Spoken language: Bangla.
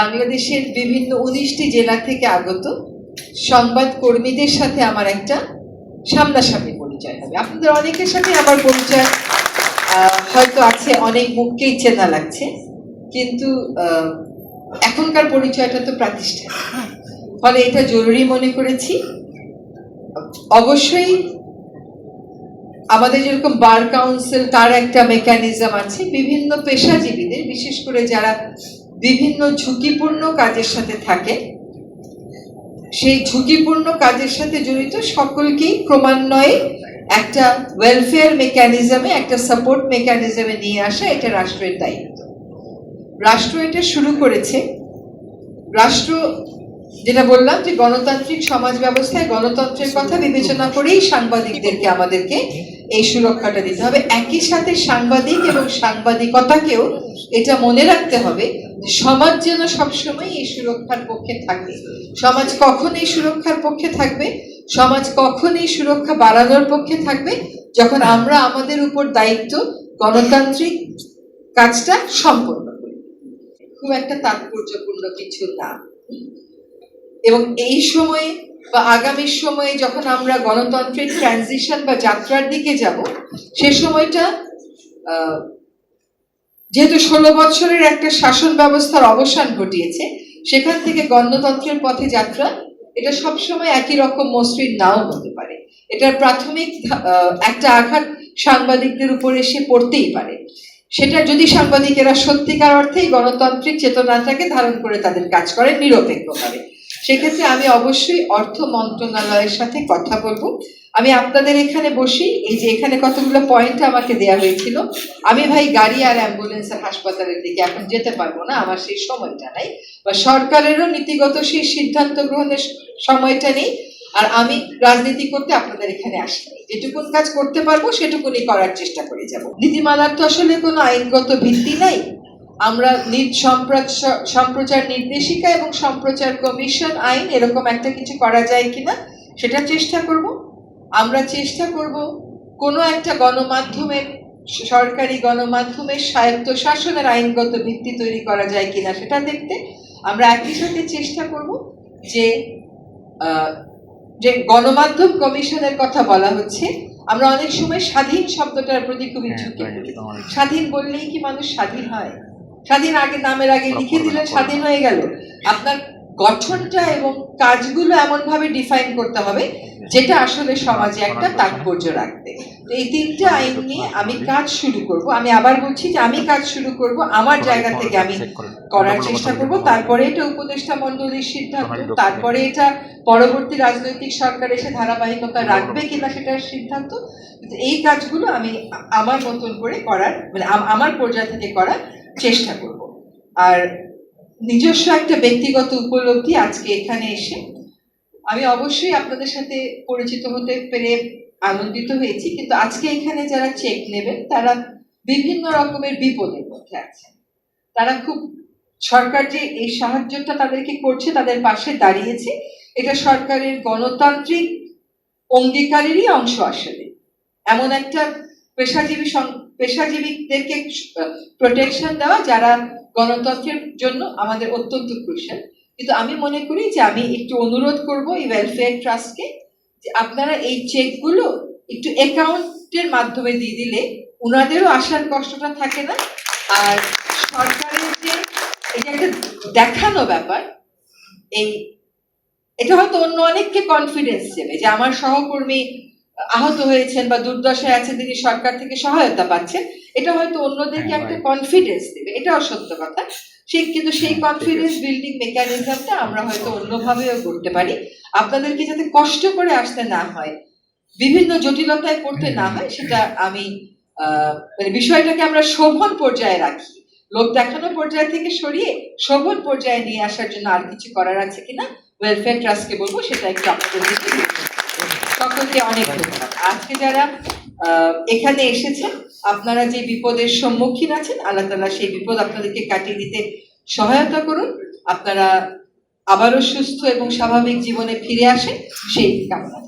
বাংলাদেশের বিভিন্ন 19টি জেলা থেকে আগত সংবাদ কর্মীদের সাথে আমার একটা সামনাসামনি পরিচয় হবে। আপনাদের অনেকের সাথে আমার পরিচয় হয়তো আছে, অনেক মুখকেই চেনা লাগছে, কিন্তু এখনকার পরিচয়টা তো প্রাতিষ্ঠানিক, ফলে এটা জরুরি মনে করেছি। অবশ্যই আমাদের যেরকম বার কাউন্সিল, তার একটা মেকানিজম আছে। বিভিন্ন পেশাজীবীদের, বিশেষ করে যারা বিভিন্ন ঝুঁকিপূর্ণ কাজের সাথে থাকে, সেই ঝুঁকিপূর্ণ কাজের সাথে জড়িত সকলকেই ক্রমান্বয়ে একটা ওয়েলফেয়ার মেকানিজমে, একটা সাপোর্ট মেকানিজমে নিয়ে আসা এটা রাষ্ট্রের দায়িত্ব। রাষ্ট্র এটা শুরু করেছে। রাষ্ট্র, যেটা বললাম যে গণতান্ত্রিক সমাজ ব্যবস্থায় গণতন্ত্রের কথা বিবেচনা করেই সাংবাদিকদেরকে আমাদেরকে এই সুরক্ষাটা দিতে হবে। একই সাথে সাংবাদিক এবং সাংবাদিকতাকেও এটা মনে রাখতে হবে সমাজ যেন সবসময় এই সুরক্ষার পক্ষে থাকে। সমাজ কখন এই সুরক্ষার পক্ষে থাকবে, সমাজ কখন এই সুরক্ষা বাড়ানোর পক্ষে থাকবে, যখন আমরা আমাদের উপর দায়িত্ব গণতান্ত্রিক কাজটা সম্পন্ন করি। খুব একটা তাৎপর্যপূর্ণ কিছু না। এবং এই সময়ে বা আগামী সময়ে যখন আমরা গণতন্ত্রের ট্রানজিশন বা যাত্রার দিকে যাব, সে সময়টা যেহেতু 16 বছরের একটা শাসন ব্যবস্থার অবসান ঘটিয়েছে, সেখান থেকে গণতন্ত্রের পথে যাত্রা এটা সবসময় একই রকম মসৃণ নাও হতে পারে। এটার প্রাথমিক একটা আঘাত সাংবাদিকদের উপর এসে পড়তেই পারে। সেটা যদি সাংবাদিকেরা সত্যিকার অর্থেই গণতান্ত্রিক চেতনাটাকে ধারণ করে তাদের কাজ করেন নিরপেক্ষভাবে, সেক্ষেত্রে আমি অবশ্যই অর্থ মন্ত্রণালয়ের সাথে কথা বলবো। আমি আপনাদের এখানে বসি, এই যে এখানে কতগুলো পয়েন্ট আমাকে দেওয়া হয়েছিল, আমি ভাই গাড়ি আর অ্যাম্বুলেন্স আর হাসপাতালের দিকে এখন যেতে পারবো না, আমার সেই সময়টা নাই, বা সরকারেরও নীতিগত সেই সিদ্ধান্ত গ্রহণের সময়টা নেই। আর আমি রাজনীতি করতে আপনাদের এখানে আসিনি, যেটুকুন কাজ করতে পারবো সেটুকুনি করার চেষ্টা করে যাব। নীতিমালার তো আসলে কোনো আইনগত ভিত্তি নাই। আমরা সম্প্রচার নির্দেশিকা এবং সম্প্রচার কমিশন আইন এরকম একটা কিছু করা যায় কিনা সেটা চেষ্টা করব। আমরা চেষ্টা করব কোনো একটা গণমাধ্যমের, সরকারি গণমাধ্যমের স্বায়ত্তশাসনের আইনগত ভিত্তি তৈরি করা যায় কিনা সেটা দেখতে। আমরা একই সাথে চেষ্টা করব যে গণমাধ্যম কমিশনের কথা বলা হচ্ছে, আমরা অনেক সময় স্বাধীন শব্দটার প্রতি খুবই ঝুঁকে পড়ি। স্বাধীন বললেই কি মানুষ স্বাধীন হয়? স্বাধীন আগে নামের আগে লিখে দিলেন স্বাধীন হয়ে গেল? আপনার গঠনটা এবং কাজগুলো এমন ভাবে ডিফাইন করতে হবে যেটা আসলে সমাজে একটা তাৎপর্য রাখবে। এই 3টে আইন নিয়ে আমি কাজ শুরু করব। আমি আবার বলছি যে আমি কাজ শুরু করব, আমার জায়গা থেকে আমি করার চেষ্টা করব। তারপরে এটা উপদেষ্টা মণ্ডলীর সিদ্ধান্ত, তারপরে এটা পরবর্তী রাজনৈতিক সরকার এসে ধারাবাহিকতা রাখবে কিনা সেটার সিদ্ধান্ত। এই কাজগুলো আমি আমার মতন করে করার, মানে আমার পর্যায় থেকে করার চেষ্টা করব। আর নিজস্ব একটা ব্যক্তিগত উপলব্ধি, আজকে এখানে এসে আমি অবশ্যই আপনাদের সাথে পরিচিত হতে পেরে আনন্দিত হয়েছি, কিন্তু আজকে এখানে যারা চেক নেবেন তারা বিভিন্ন রকমের বিপদের মধ্যে আছেন। তারা খুব, সরকার যে এই সাহায্যটা তাদেরকে করছে, তাদের পাশে দাঁড়িয়েছে, এটা সরকারের গণতান্ত্রিক অঙ্গীকারেরই অংশ। আসলে এমন একটা পেশাজীবীদেরকে প্রোটেকশন দেওয়া যারা গণতন্ত্রের জন্য আমাদের অত্যন্ত ক্রুশাল। কিন্তু আমি মনে করি যে আমি একটু অনুরোধ করব এই ওয়েলফেয়ার ট্রাস্টকে যে আপনারা এই চেকগুলো একটু অ্যাকাউন্টের মাধ্যমে দিয়ে দিলে ওনাদেরও আসার কষ্টটা থাকে না। আর সরকারের যে এটা একটা দেখানো ব্যাপার, এটা হয়তো অন্য অনেককে কনফিডেন্স দেবে যে আমার সহকর্মী আহত হয়েছেন বা দুর্দশায় আছেন, তিনি সরকার থেকে সহায়তা পাচ্ছেন, এটা হয়তো অন্যদেরকে একটা কনফিডেন্স দেবে, এটাও সত্য কথা। কিন্তু সেই কনফিডেন্স বিল্ডিং মেকানিজমটা আমরা হয়তো অন্যভাবেও করতে পারি। আপনাদেরকে যাতে কষ্ট করে আসতে না হয়, বিভিন্ন জটিলতায় পড়তে না হয়, সেটা আমি মানে বিষয়টাকে আমরা শোভন পর্যায়ে রাখি, লোক দেখানো পর্যায় থেকে সরিয়ে শোভন পর্যায়ে নিয়ে আসার জন্য আর কিছু করার আছে কিনা ওয়েলফেয়ার ট্রাস্টকে বলবো সেটা একটু আপনাদের দিকে। সকলকে অনেক ধন্যবাদ। আজকে যারা এখানে এসেছেন, আপনারা যে বিপদের সম্মুখীন আছেন, আল্লাহ তাআলা সেই বিপদ আপনাদেরকে কাটিয়ে দিতে সহায়তা করুন। আপনারা আবারও সুস্থ এবং স্বাভাবিক জীবনে ফিরে আসেন সেই কামনা।